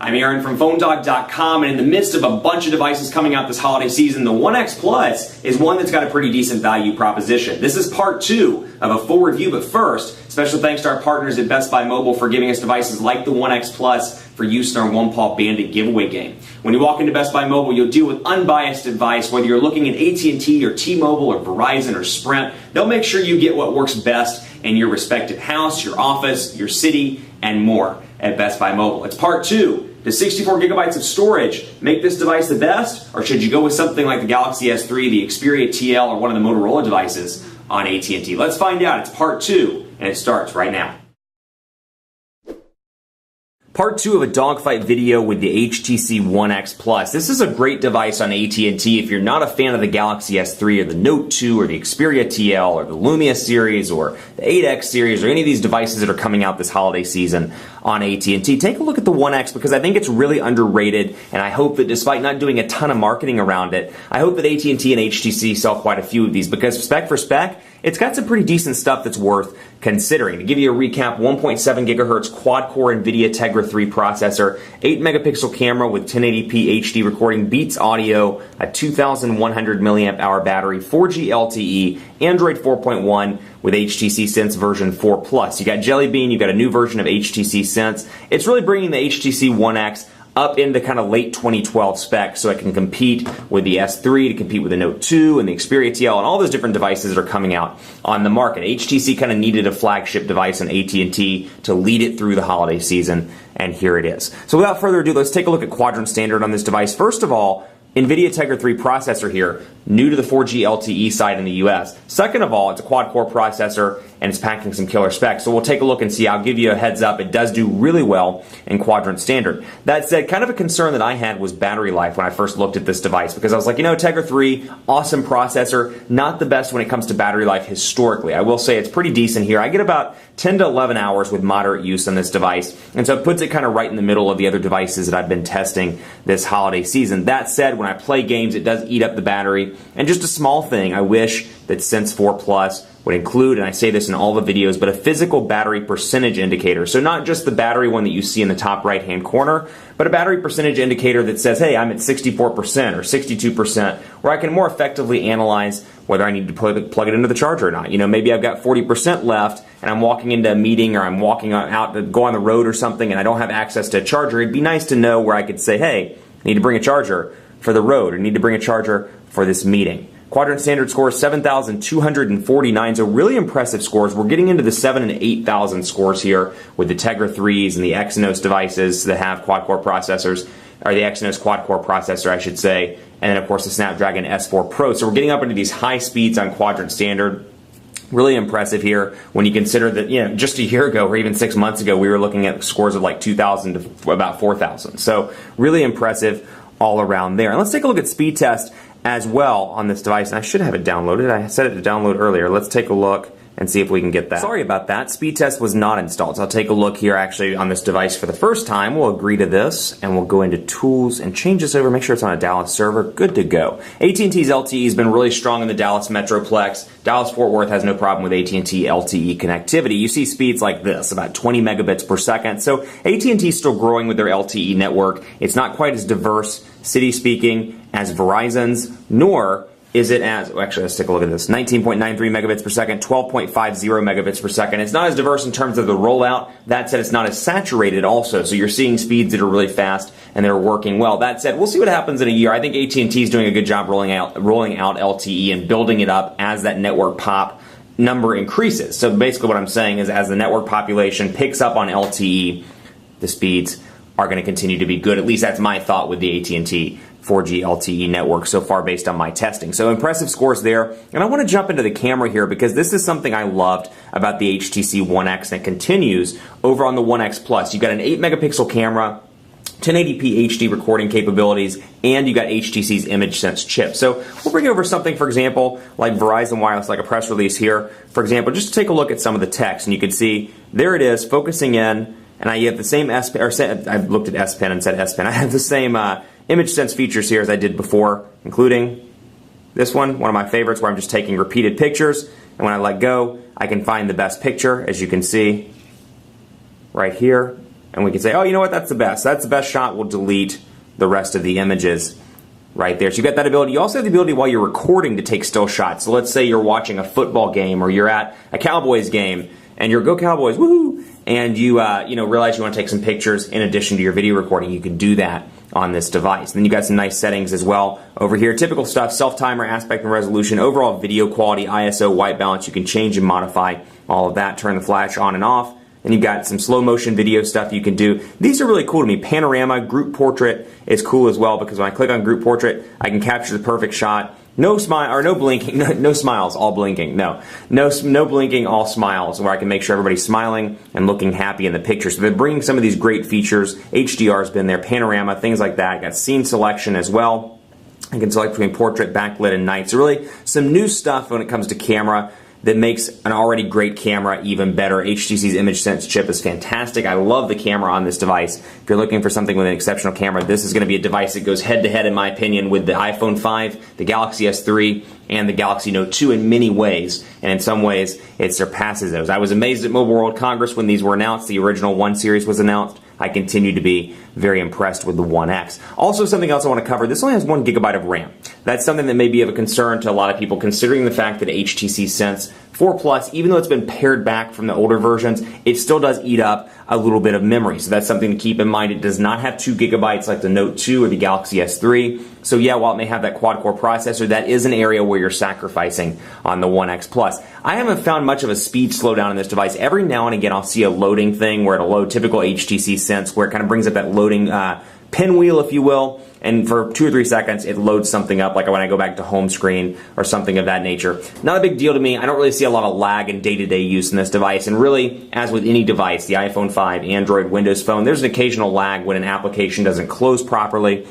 I'm Aaron from PhoneDog.com, and in the midst of a bunch of devices coming out this holiday season, the One X Plus is one that's got a pretty decent value proposition. This is part 2 of a full review, but first, special thanks to our partners at Best Buy Mobile for giving us devices like the One X Plus for use in our One Paw Bandit giveaway game. When you walk into Best Buy Mobile, you'll deal with unbiased advice, whether you're looking at AT&T or T-Mobile or Verizon or Sprint. They'll make sure you get what works best in your respective house, your office, your city, and more at Best Buy Mobile. It's part 2. Does 64 gigabytes of storage make this device the best, or should you go with something like the Galaxy S3, the Xperia TL, or one of the Motorola devices on AT&T? Let's find out. It's part 2, and it starts right now. Part 2 of a dogfight video with the HTC One X Plus. This is a great device on AT&T if you're not a fan of the Galaxy S3 or the Note 2 or the Xperia TL or the Lumia series or the 8X series or any of these devices that are coming out this holiday season on AT&T. Take a look at the One X because I think it's really underrated, and I hope that despite not doing a ton of marketing around it, I hope that AT&T and HTC sell quite a few of these because spec for spec, it's got some pretty decent stuff that's worth considering. To give you a recap, 1.7 gigahertz quad-core NVIDIA Tegra 3 processor, 8 megapixel camera with 1080p HD recording, Beats audio, a 2,100 milliamp hour battery, 4G LTE, Android 4.1 with HTC Sense version 4 Plus. You got Jelly Bean, you got a new version of HTC Sense. It's really bringing the HTC One X up into kind of late 2012 specs so it can compete with the S3, to compete with the Note 2 and the Xperia TL and all those different devices that are coming out on the market. HTC kind of needed a flagship device on AT&T to lead it through the holiday season, and here it is. So without further ado, let's take a look at quadrant standard on this device. First of all, NVIDIA Tegra 3 processor here, new to the 4G LTE side in the US. Second of all, it's a quad-core processor and it's packing some killer specs. So we'll take a look and see. I'll give you a heads up. It does do really well in quadrant standard. That said, kind of a concern that I had was battery life when I first looked at this device because I was like, you know, Tegra 3, awesome processor, not the best when it comes to battery life historically. I will say it's pretty decent here. I get about 10 to 11 hours with moderate use on this device, and so it puts it kind of right in the middle of the other devices that I've been testing this holiday season. That said, when I play games, it does eat up the battery. And just a small thing, I wish that Sense 4 Plus would include, and I say this in all the videos, but a physical battery percentage indicator. So not just the battery one that you see in the top right-hand corner, but a battery percentage indicator that says, hey, I'm at 64% or 62%, where I can more effectively analyze whether I need to plug it into the charger or not. You know, maybe I've got 40% left, and I'm walking into a meeting or I'm walking out to go on the road or something, and I don't have access to a charger. It'd be nice to know where I could say, hey, I need to bring a charger for the road, or need to bring a charger for this meeting. Quadrant standard score is 7,249, so really impressive scores. We're getting into the 7,000 and 8,000 scores here with the Tegra 3s and the Exynos devices that have quad-core processors, or the Exynos quad-core processor, I should say, and then of course the Snapdragon S4 Pro. So we're getting up into these high speeds on quadrant standard. Really impressive here when you consider that, you know, just a year ago or even 6 months ago, we were looking at scores of like 2,000 to about 4,000. So really impressive all around there. And let's take a look at speed test as well on this device. And I should have it downloaded. I set it to download earlier. Let's take a look and see if we can get that. Sorry about that. Speed test was not installed. So I'll take a look here actually on this device for the first time. We'll agree to this and we'll go into tools and change this over. Make sure it's on a Dallas server. Good to go. AT&T's LTE has been really strong in the Dallas Metroplex. Dallas-Fort Worth has no problem with AT&T LTE connectivity. You see speeds like this, about 20 megabits per second. So AT&T is still growing with their LTE network. It's not quite as diverse, city speaking, as Verizon's, nor is it as, actually let's take a look at this, 19.93 megabits per second, 12.50 megabits per second. It's not as diverse in terms of the rollout. That said, it's not as saturated also, so you're seeing speeds that are really fast and they're working well. That said, we'll see what happens in a year. I think AT&T is doing a good job rolling out LTE and building it up as that network pop number increases. So basically what I'm saying is as the network population picks up on LTE, the speeds are going to continue to be good. At least that's my thought with the AT&T 4G LTE network so far based on my testing. So impressive scores there. And I want to jump into the camera here because this is something I loved about the HTC One X and it continues over on the One X Plus. You've got an 8 megapixel camera, 1080p HD recording capabilities, and you got HTC's ImageSense chip. So we'll bring over something, for example, like Verizon Wireless, like a press release here. For example, just to take a look at some of the text, and you can see there it is, focusing in, and I have the same S Pen, or I looked at S Pen and said S Pen. I have the same ImageSense features here as I did before, including this one of my favorites, where I'm just taking repeated pictures, and when I let go, I can find the best picture, as you can see right here. and we can say, oh, you know what, that's the best. That's the best shot. We'll delete the rest of the images right there. So you've got that ability. You also have the ability while you're recording to take still shots. So let's say you're watching a football game or you're at a Cowboys game and you're go Cowboys, woohoo, and you realize you want to take some pictures in addition to your video recording. You can do that on this device. And then you got some nice settings as well over here. Typical stuff: self-timer, aspect and resolution, overall video quality, ISO, white balance. You can change and modify all of that. Turn the flash on and off. And you've got some slow motion video stuff you can do. These are really cool to me. Panorama, group portrait is cool as well, because when I click on group portrait, I can capture the perfect shot. No smile, or no blinking, no smiles, all blinking. No blinking, all smiles, where I can make sure everybody's smiling and looking happy in the picture. So they're bringing some of these great features. HDR's been there, panorama, things like that. Got scene selection as well. I can select between portrait, backlit, and night. So really some new stuff when it comes to camera that makes an already great camera even better. HTC's ImageSense chip is fantastic. I love the camera on this device. If you're looking for something with an exceptional camera, this is going to be a device that goes head-to-head, in my opinion, with the iPhone 5, the Galaxy S3, and the Galaxy Note 2 in many ways, and in some ways it surpasses those. I was amazed at Mobile World Congress when these were announced. The original One series was announced. I continue to be very impressed with the One X. Also, something else I want to cover, this only has 1 GB of RAM. That's something that may be of a concern to a lot of people, considering the fact that HTC Sense 4 Plus, even though it's been pared back from the older versions, it still does eat up a little bit of memory. So that's something to keep in mind. It does not have 2 GB like the Note 2 or the Galaxy S3. So yeah, while it may have that quad-core processor, that is an area where you're sacrificing on the One X Plus. I haven't found much of a speed slowdown in this device. Every now and again, I'll see a loading thing where it'll load, typical HTC Sense, where it kind of brings up that loading pinwheel, if you will, and for 2 or 3 seconds it loads something up, like when I go back to home screen or something of that nature. Not a big deal to me. I don't really see a lot of lag in day-to-day use in this device, and really, as with any device, the iPhone 5, Android, Windows Phone, there's an occasional lag when an application doesn't close properly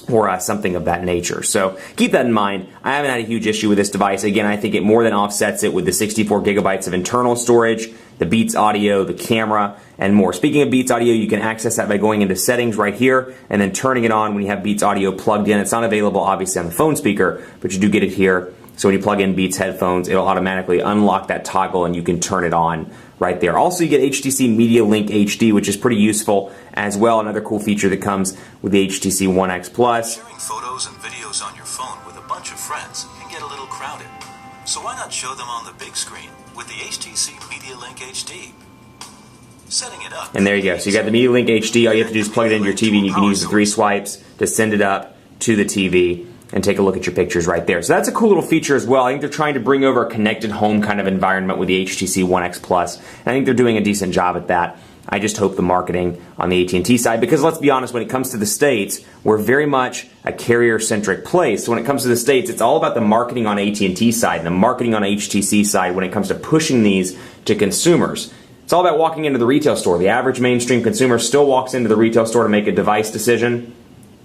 or something of that nature. So keep that in mind. I haven't had a huge issue with this device. Again, I think it more than offsets it with the 64 GB of internal storage, the Beats audio, the camera, and more. Speaking of Beats audio, you can access that by going into settings right here and then turning it on when you have Beats audio plugged in. It's not available obviously on the phone speaker, but you do get it here. So when you plug in Beats headphones, it'll automatically unlock that toggle and you can turn it on right there. Also, you get HTC Media Link HD, which is pretty useful as well. Another cool feature that comes with the HTC One X Plus. Sharing photos and videos on your phone with a bunch of friends can get a little crowded. So why not show them on the big screen with the HTC Media Link HD? Setting it up. And there you go. So you got the Media Link HD. All you have to do is plug it into your TV, and you can use the 3 swipes to send it up to the TV and take a look at your pictures right there. So that's a cool little feature as well. I think they're trying to bring over a connected home kind of environment with the HTC One X Plus. And I think they're doing a decent job at that. I just hope the marketing on the AT&T side, because let's be honest, when it comes to the States, we're very much a carrier-centric place. So when it comes to the States, it's all about the marketing on AT&T side and the marketing on HTC side when it comes to pushing these to consumers. It's all about walking into the retail store. The average mainstream consumer still walks into the retail store to make a device decision.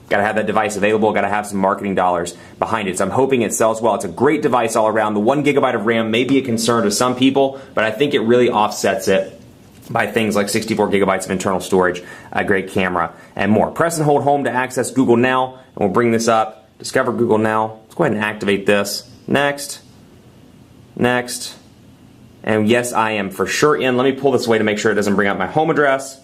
Got to have that device available, got to have some marketing dollars behind it. So I'm hoping it sells well. It's a great device all around. The 1 GB of RAM may be a concern to some people, but I think it really offsets it by things like 64 GB of internal storage, a great camera, and more. Press and hold home to access Google Now, and we'll bring this up. Discover Google Now. Let's go ahead and activate this. Next. Next. And yes, I am for sure in. Let me pull this away to make sure it doesn't bring up my home address.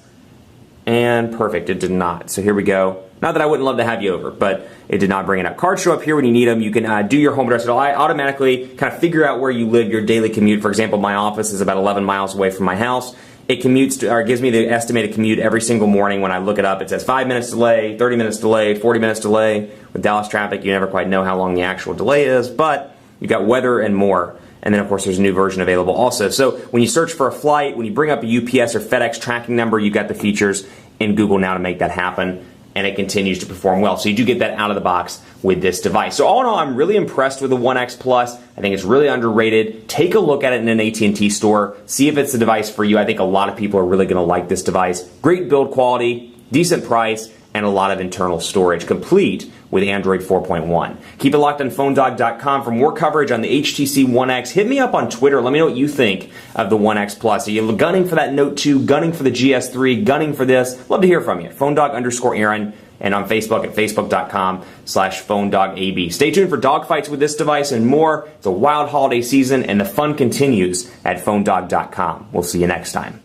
And perfect, it did not. So here we go. Not that I wouldn't love to have you over, but it did not bring it up. Cards show up here when you need them. You can do your home address. It'll automatically kind of figure out where you live, your daily commute. For example, my office is about 11 miles away from my house. It commutes to, or gives me the estimated commute every single morning. When I look it up, it says 5 minutes delay, 30 minutes delay, 40 minutes delay. With Dallas traffic, you never quite know how long the actual delay is, but you've got weather and more. And then, of course, there's a new version available also. So when you search for a flight, when you bring up a UPS or FedEx tracking number, you've got the features in Google Now to make that happen, and it continues to perform well. So you do get that out of the box with this device. So all in all, I'm really impressed with the One X Plus. I think it's really underrated. Take a look at it in an AT&T store. See if it's the device for you. I think a lot of people are really going to like this device. Great build quality, decent price, and a lot of internal storage, complete with Android 4.1. Keep it locked on PhoneDog.com for more coverage on the HTC One X. Hit me up on Twitter. Let me know what you think of the One X Plus. Are you gunning for that Note 2, gunning for the GS3, gunning for this? Love to hear from you. PhoneDog_Aaron, and on Facebook at Facebook.com/PhoneDogAB. Stay tuned for dogfights with this device and more. It's a wild holiday season, and the fun continues at PhoneDog.com. We'll see you next time.